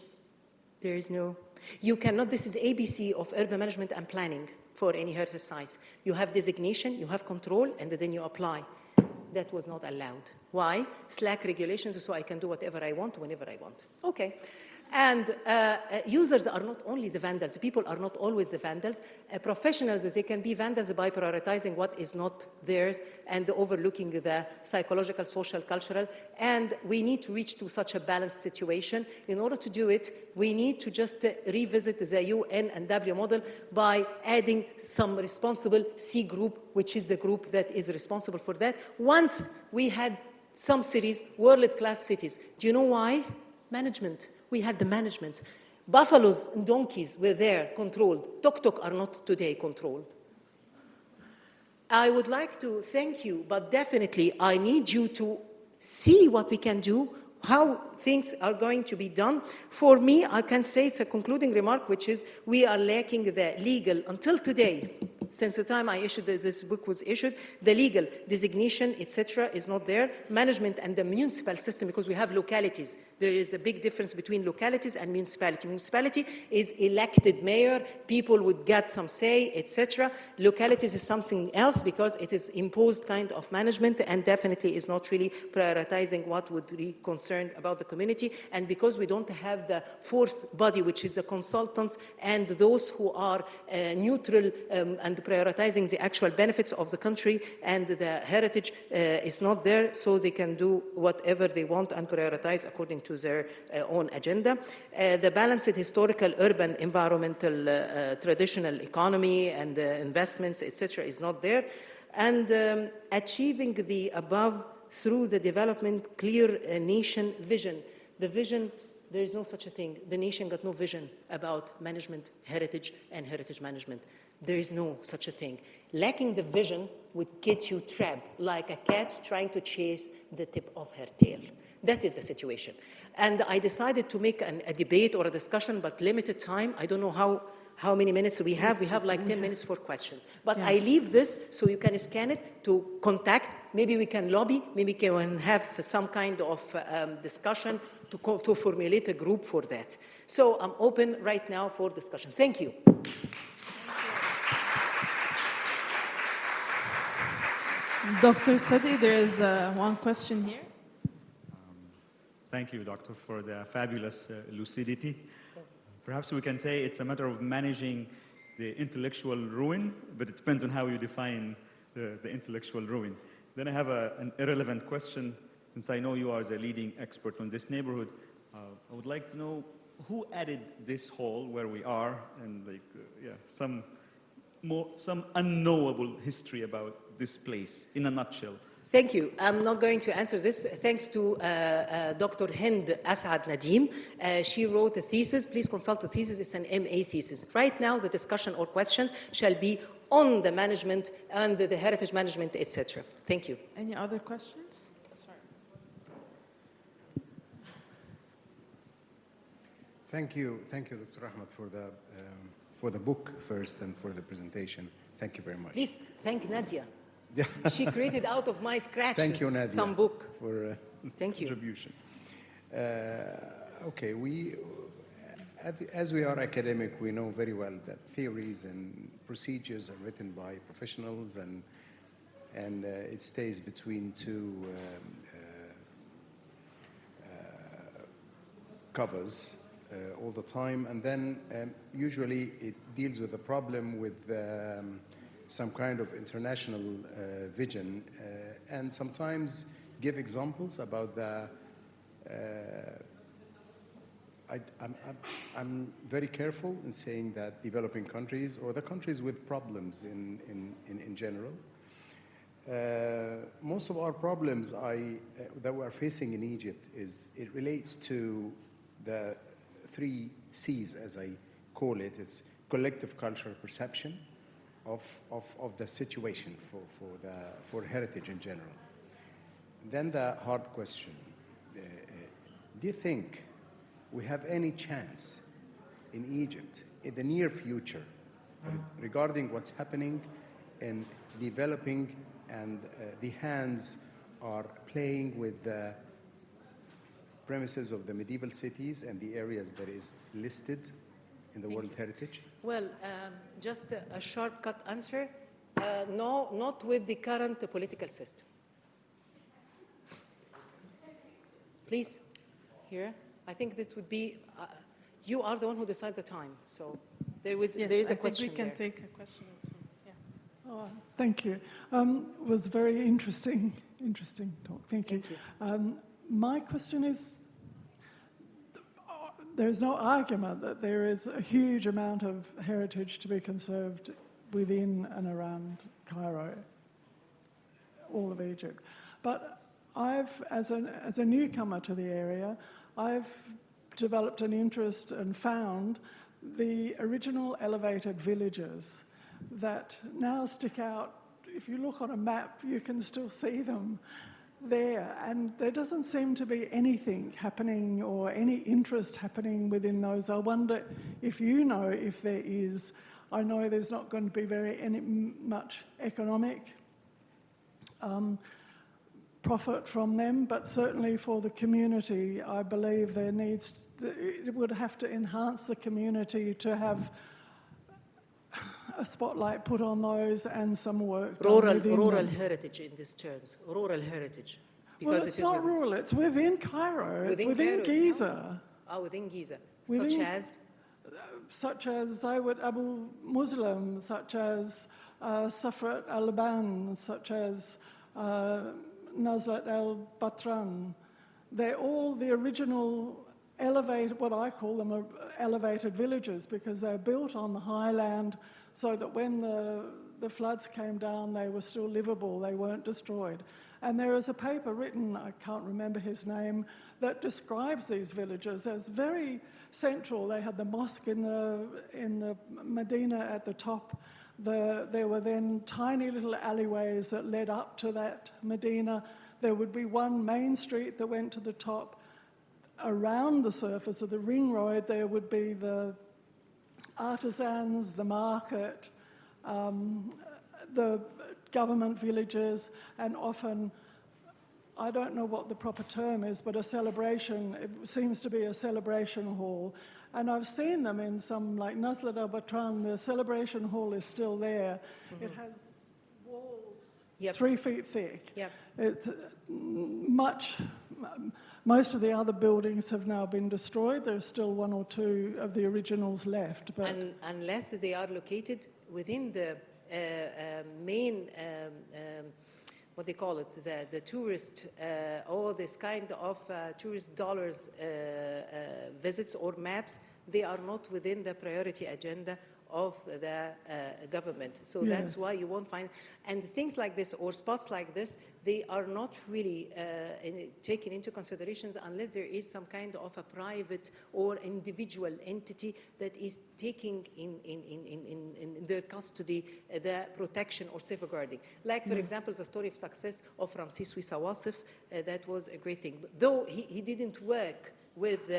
There is no, you cannot, this is ABC of urban management and planning. For any heritage sites, you have designation, you have control, and then you apply. That was not allowed. Why? Slack regulations, so I can do whatever I want, whenever I want. Okay. And users are not only the vandals. People are not always the vandals. Professionals, they can be vandals by prioritizing what is not theirs and overlooking the psychological, social, cultural. And we need to reach to such a balanced situation. In order to do it, we need to just revisit the UN and W model by adding some responsible C group, which is the group that is responsible for that. Once we had some cities, world-class cities. Do you know why? Management. We had the management. Buffaloes and donkeys were there, controlled. Tuk-tuk are not today controlled. I would like to thank you, but definitely I need you to see what we can do, how things are going to be done. For me, I can say it's a concluding remark, which is we are lacking the legal, until today, since the time I issued this book was issued, the legal designation, etc., is not there. Management and the municipal system, because we have localities. There is a big difference between localities and municipality. Municipality is elected mayor, people would get some say, etc. Localities is something else because it is imposed kind of management and definitely is not really prioritizing what would be concerned about the community. And because we don't have the fourth body, which is the consultants and those who are neutral and prioritizing the actual benefits of the country, and the heritage is not there, so they can do whatever they want and prioritize according to their own agenda. The balanced historical, urban, environmental, traditional economy and investments, etc., is not there. And achieving the above through the development clear nation vision. The vision, there is no such a thing. The nation got no vision about management, heritage, and heritage management. There is no such a thing. Lacking the vision would get you trapped like a cat trying to chase the tip of her tail. That is the situation. And I decided to make a debate or a discussion, but limited time. I don't know how many minutes we have. We have like 10 minutes for questions. But Yeah. I leave this so you can scan it to contact. Maybe we can lobby. Maybe we can have some kind of discussion to formulate a group for that. So I'm open right now for discussion. Thank you. Dr. Sedky, there is one question here. Thank you, Doctor, for the fabulous lucidity. Perhaps we can say it's a matter of managing the intellectual ruin, but it depends on how you define the intellectual ruin. Then I have an irrelevant question. Since I know you are the leading expert on this neighborhood, I would like to know who added this hall where we are, and some unknowable history about this place in a nutshell. Thank you. I'm not going to answer this. Thanks to Dr. Hind Asad Nadim. She wrote a thesis. Please consult the thesis. It's an MA thesis. Right now, the discussion or questions shall be on the management and the heritage management, etc. Thank you. Any other questions? Sorry. Thank you, Dr. Ahmed, for the book first and for the presentation. Thank you very much. Please thank Nadia. She created out of my scratches Thank you, Nadia, some book. for Thank you. contribution. Okay, as we are academic, we know very well that theories and procedures are written by professionals, and it stays between two covers all the time, and then usually it deals with a problem with some kind of international vision, and sometimes give examples about the I'm very careful in saying that developing countries or the countries with problems in general, most of our problems that we're facing in Egypt it relates to the 3 C's, as I call it. It's collective cultural perception of the situation for heritage in general. Then the hard question, do you think we have any chance in Egypt in the near future regarding what's happening in developing, and the hands are playing with the premises of the medieval cities and the areas that is listed in the World Heritage? Well, just a shortcut answer. No, not with the current political system. Please, here. I think that would be, you are the one who decides the time. So there is a question we can there. take a question or two. Yeah. Oh, thank you. It was very interesting talk. Thank you. My question is, there's no argument that there is a huge amount of heritage to be conserved within and around Cairo, all of Egypt. But as a newcomer to the area, I've developed an interest and found the original elevated villages that now stick out. If you look on a map, you can still see them there, and there doesn't seem to be anything happening or any interest happening within those. I wonder if you know if there is. I know there's not going to be much economic profit from them, but certainly for the community, I believe it would have to enhance the community to have a spotlight put on those and some work done within Rural them. heritage in these terms, rural heritage. Well, Because it's not rural, it's within Cairo, it's within Cairo Giza. Within Giza. Within- Such as? Such as Zaywat Abu Muslim, such as Safrat al-Ban, such as Nazlat al-Batran. They're all the original what I call them elevated villages, because they're built on the highland so that when the floods came down, they were still livable, they weren't destroyed. And there is a paper written, I can't remember his name, that describes these villages as very central. They had the mosque in the Medina at the top. There were then tiny little alleyways that led up to that Medina. There would be one main street that went to the top. Around the surface of the ring road, there would be the artisans, the market, the government villages, and often, I don't know what the proper term is, but a celebration, it seems to be a celebration hall. And I've seen them in some, like Nazlat al-Batran, the celebration hall is still there. Mm-hmm. It has walls 3 feet thick. Yep. It's most of the other buildings have now been destroyed. There's still 1 or 2 of the originals left. But unless they are located within the main, what they call it, the tourist, or this kind of tourist dollars visits or maps, they are not within the priority agenda of the government. So yes. That's why you won't find, and things like this or spots like this, they are not really taken into considerations unless there is some kind of a private or individual entity that is taking in their custody the protection or safeguarding. Like, for example, the story of success of Ramses Wisawasif, that was a great thing. Though he didn't work with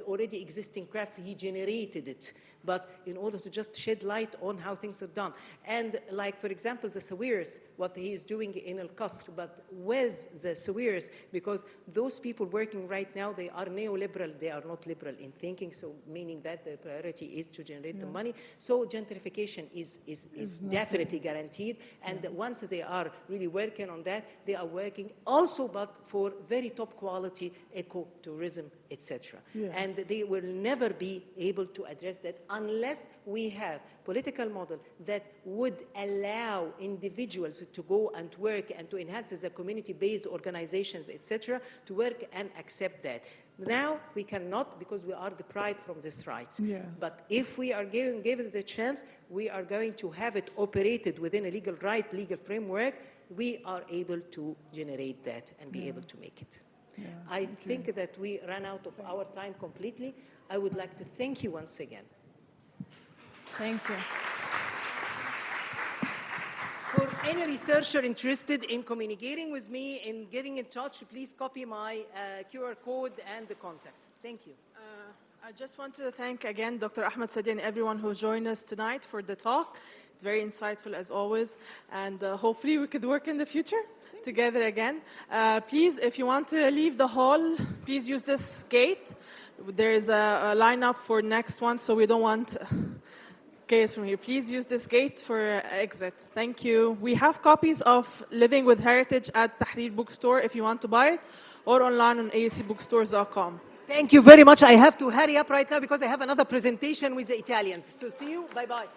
already existing crafts, he generated it, but in order to just shed light on how things are done. And like, for example, the Sawirs, what he is doing in Al-Qasr, but with the Sawirs, because those people working right now, they are neoliberal, they are not liberal in thinking, so meaning that the priority is to generate the money. So gentrification is definitely guaranteed, and once they are really working on that, they are working also, but for very top quality ecotourism, etc. Yes. And they will never be able to address that unless we have political model that would allow individuals to go and work and to enhance the community-based organizations, etc., to work and accept that. Now we cannot, because we are deprived from these rights. Yes. But if we are given the chance, we are going to have it operated within a legal framework. We are able to generate that and be able to make it. Yeah, I think that we ran out of our time completely. I would like to thank you once again. Thank you. For any researcher interested in communicating with me, in getting in touch, please copy my QR code and the contacts. Thank you. I just want to thank again Dr. Ahmed Sedky and everyone who joined us tonight for the talk. It's very insightful as always, and hopefully we could work in the future together again. Please, if you want to leave the hall, please use this gate. There is a lineup for next one, so we don't want chaos from here. Please use this gate for exit. Thank you. We have copies of Living with Heritage at Tahrir Bookstore if you want to buy it, or online on aucbookstores.com. Thank you very much. I have to hurry up right now because I have another presentation with the Italians. So see you. Bye-bye.